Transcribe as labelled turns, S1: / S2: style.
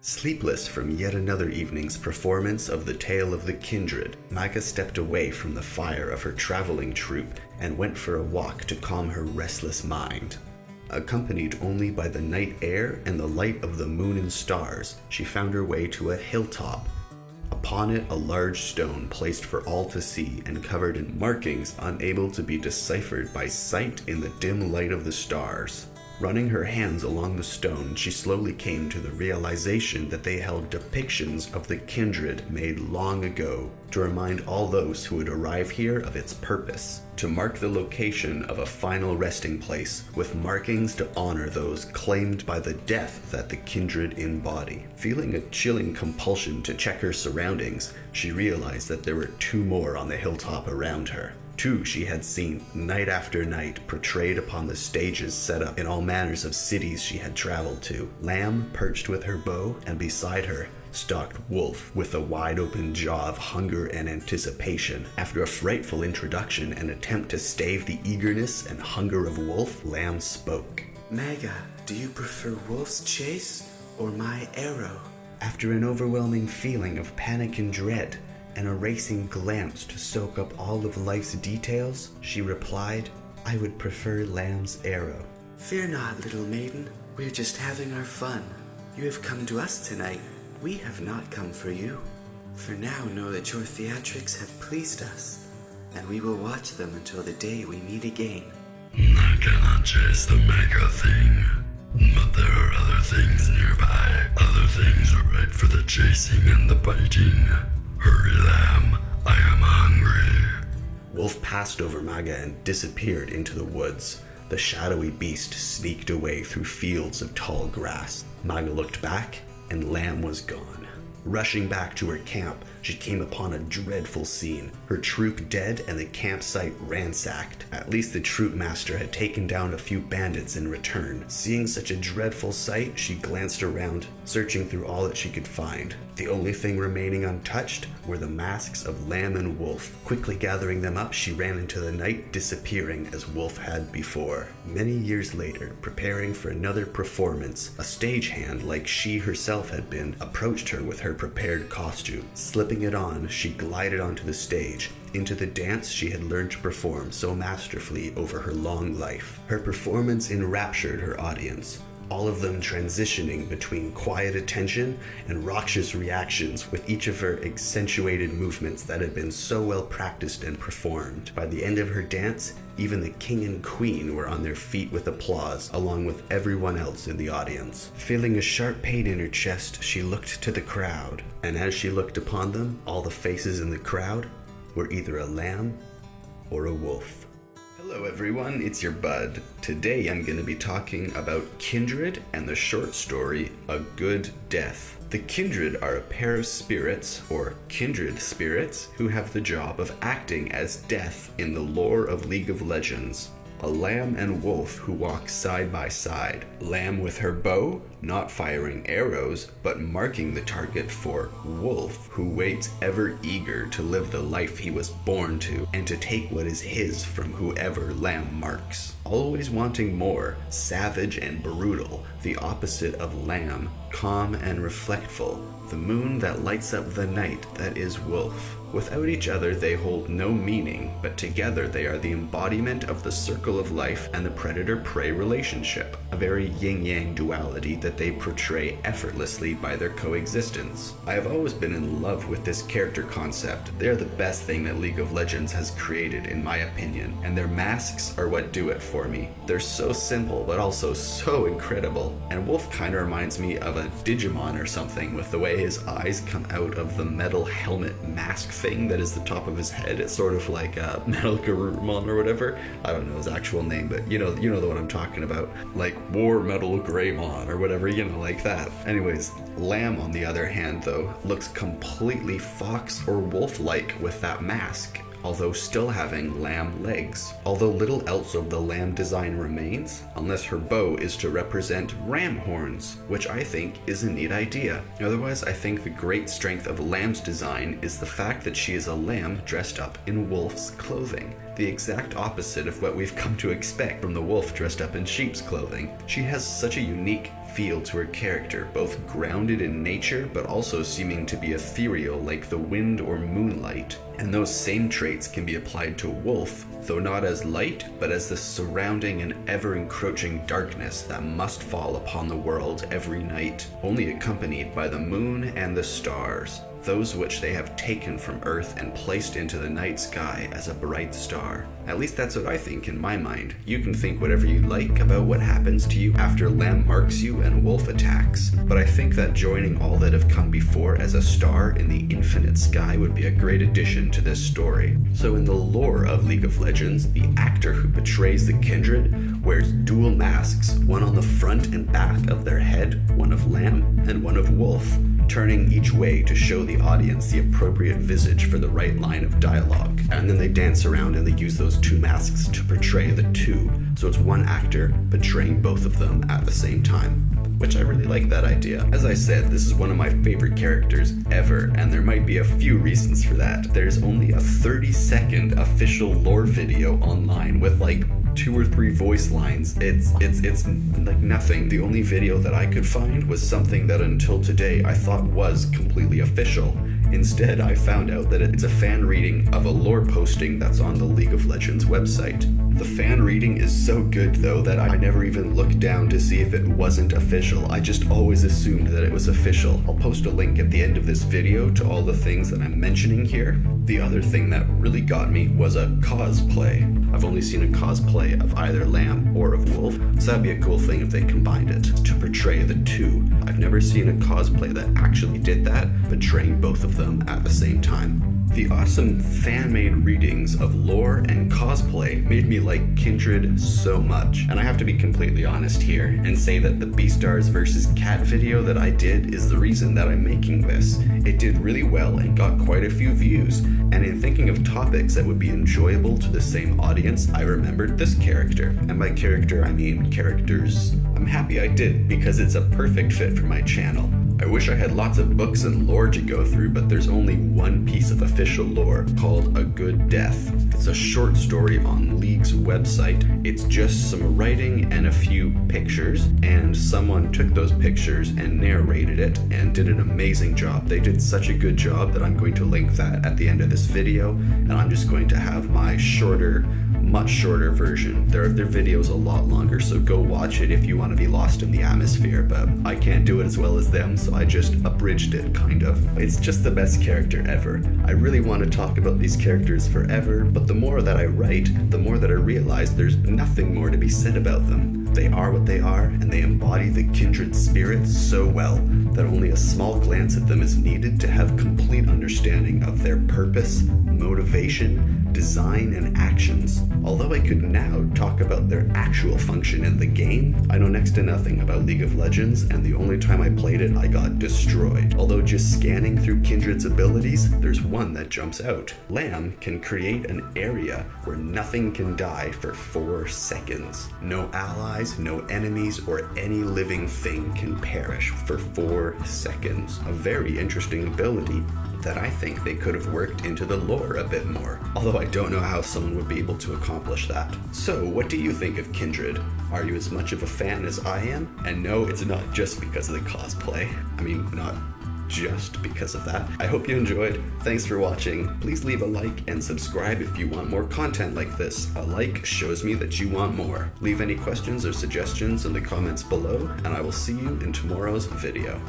S1: Sleepless from yet another evening's performance of the Tale of the Kindred, Maga stepped away from the fire of her traveling troupe and went for a walk to calm her restless mind. Accompanied only by the night air and the light of the moon and stars, she found her way to a hilltop. Upon it, a large stone placed for all to see and covered in markings unable to be deciphered by sight in the dim light of the stars. Running her hands along the stone, she slowly came to the realization that they held depictions of the kindred made long ago to remind all those who would arrive here of its purpose, to mark the location of a final resting place with markings to honor those claimed by the death that the kindred embody. Feeling a chilling compulsion to check her surroundings, she realized that there were two more on the hilltop around her. Two she had seen night after night portrayed upon the stages set up in all manners of cities she had traveled to. Lamb perched with her bow, and beside her stalked Wolf with a wide-open jaw of hunger and anticipation. After a frightful introduction and attempt to stave the eagerness and hunger of Wolf, Lamb spoke.
S2: Maga, do you prefer Wolf's chase or my arrow?
S1: After an overwhelming feeling of panic and dread, and a racing glance to soak up all of life's details, she replied, I would prefer Lamb's arrow.
S2: Fear not, little maiden. We're just having our fun. You have come to us tonight. We have not come for you. For now, know that your theatrics have pleased us, and we will watch them until the day we meet again.
S3: I cannot chase the mega thing, but there are other things nearby. Other things are right for the chasing and the biting. Hurry, Lamb, I am hungry.
S1: Wolf passed over Maga and disappeared into the woods. The shadowy beast sneaked away through fields of tall grass. Maga looked back, and Lamb was gone. Rushing back to her camp, she came upon a dreadful scene. Her troop dead and the campsite ransacked. At least the troop master had taken down a few bandits in return. Seeing such a dreadful sight, she glanced around, searching through all that she could find. The only thing remaining untouched were the masks of Lamb and Wolf. Quickly gathering them up, she ran into the night, disappearing as Wolf had before. Many years later, preparing for another performance, a stagehand, like she herself had been, approached her with her prepared costume. Slipping it on, she glided onto the stage, into the dance she had learned to perform so masterfully over her long life. Her performance enraptured her audience, all of them transitioning between quiet attention and raucous reactions with each of her accentuated movements that had been so well practiced and performed. By the end of her dance, even the king and queen were on their feet with applause, along with everyone else in the audience. Feeling a sharp pain in her chest, she looked to the crowd, and as she looked upon them, all the faces in the crowd were either a lamb or a wolf. Hello everyone, it's your bud. Today I'm going to be talking about Kindred and the short story A Good Death. The Kindred are a pair of spirits, or kindred spirits, who have the job of acting as death in the lore of League of Legends. A lamb and wolf who walk side by side. Lamb with her bow, not firing arrows, but marking the target for wolf, who waits ever eager to live the life he was born to, and to take what is his from whoever lamb marks. Always wanting more, savage and brutal, the opposite of lamb, calm and reflectful, the moon that lights up the night that is wolf. Without each other they hold no meaning, but together they are the embodiment of the circle of life and the predator-prey relationship, a very yin-yang duality that they portray effortlessly by their coexistence. I have always been in love with this character concept. They are the best thing that League of Legends has created in my opinion, and their masks are what do it for me. They're so simple but also so incredible, and Wolf kinda reminds me of a Digimon or something with the way his eyes come out of the metal helmet mask thing that is the top of his head. It's sort of like a Metal Garurumon or whatever. I don't know his actual name, but you know the one I'm talking about. Like War Metal Greymon or whatever, like that. Anyways, Lamb on the other hand though, looks completely fox or wolf-like with that mask, although still having lamb legs. Although little else of the lamb design remains, unless her bow is to represent ram horns, which I think is a neat idea. Otherwise, I think the great strength of Lamb's design is the fact that she is a lamb dressed up in wolf's clothing. The exact opposite of what we've come to expect from the wolf dressed up in sheep's clothing. She has such a unique feel to her character, both grounded in nature but also seeming to be ethereal like the wind or moonlight. And those same traits can be applied to Wolf, though not as light, but as the surrounding and ever-encroaching darkness that must fall upon the world every night, only accompanied by the moon and the stars, those which they have taken from Earth and placed into the night sky as a bright star. At least that's what I think in my mind. You can think whatever you like about what happens to you after Lamb marks you and Wolf attacks, but I think that joining all that have come before as a star in the infinite sky would be a great addition to this story. So in the lore of League of Legends, the actor who portrays the Kindred wears dual masks, one on the front and back of their head, one of Lamb and one of Wolf, turning each way to show the audience the appropriate visage for the right line of dialogue. And then they dance around and they use those two masks to portray the two, so it's one actor portraying both of them at the same time, which I really like that idea. As I said, this is one of my favorite characters ever, and there might be a few reasons for that. There's only a 30-second official lore video online with like 2 or 3 voice lines. It's like nothing. The only video that I could find was something that until today I thought was completely official. Instead, I found out that it's a fan reading of a lore posting that's on the League of Legends website. The fan reading is so good though that I never even looked down to see if it wasn't official. I just always assumed that it was official. I'll post a link at the end of this video to all the things that I'm mentioning here. The other thing that really got me was a cosplay. I've only seen a cosplay of either Lamb or of Wolf, so that'd be a cool thing if they combined it to portray the two. I've never seen a cosplay that actually did that, portraying both of them at the same time. The awesome fan-made readings of lore and cosplay made me like Kindred so much. And I have to be completely honest here and say that the Beastars vs. Cat video that I did is the reason that I'm making this. It did really well and got quite a few views. And in thinking of topics that would be enjoyable to the same audience, I remembered this character. And by character, I mean characters. I'm happy I did because it's a perfect fit for my channel. I wish I had lots of books and lore to go through, but there's only one piece of official lore called A Good Death. It's a short story on League's website. It's just some writing and a few pictures, and someone took those pictures and narrated it and did an amazing job. They did such a good job that I'm going to link that at the end of this video, and I'm just going to have my much shorter version. Their video's a lot longer, so go watch it if you want to be lost in the atmosphere, but I can't do it as well as them, so I just abridged it, kind of. It's just the best character ever. I really want to talk about these characters forever, but the more that I write, the more that I realize there's nothing more to be said about them. They are what they are, and they embody the Kindred spirit so well that only a small glance at them is needed to have complete understanding of their purpose, motivation, design, and actions. Although I could now talk about their actual function in the game, I know next to nothing about League of Legends, and the only time I played it, I got destroyed. Although just scanning through Kindred's abilities, there's one that jumps out. Lamb can create an area where nothing can die for 4 seconds. No allies, no enemies, or any living thing can perish for 4 seconds. A very interesting ability that I think they could have worked into the lore a bit more, although I don't know how someone would be able to accomplish that. So, what do you think of Kindred? Are you as much of a fan as I am? And no, it's not just because of the cosplay. I mean, not just because of that. I hope you enjoyed. Thanks for watching. Please leave a like and subscribe if you want more content like this. A like shows me that you want more. Leave any questions or suggestions in the comments below, and I will see you in tomorrow's video.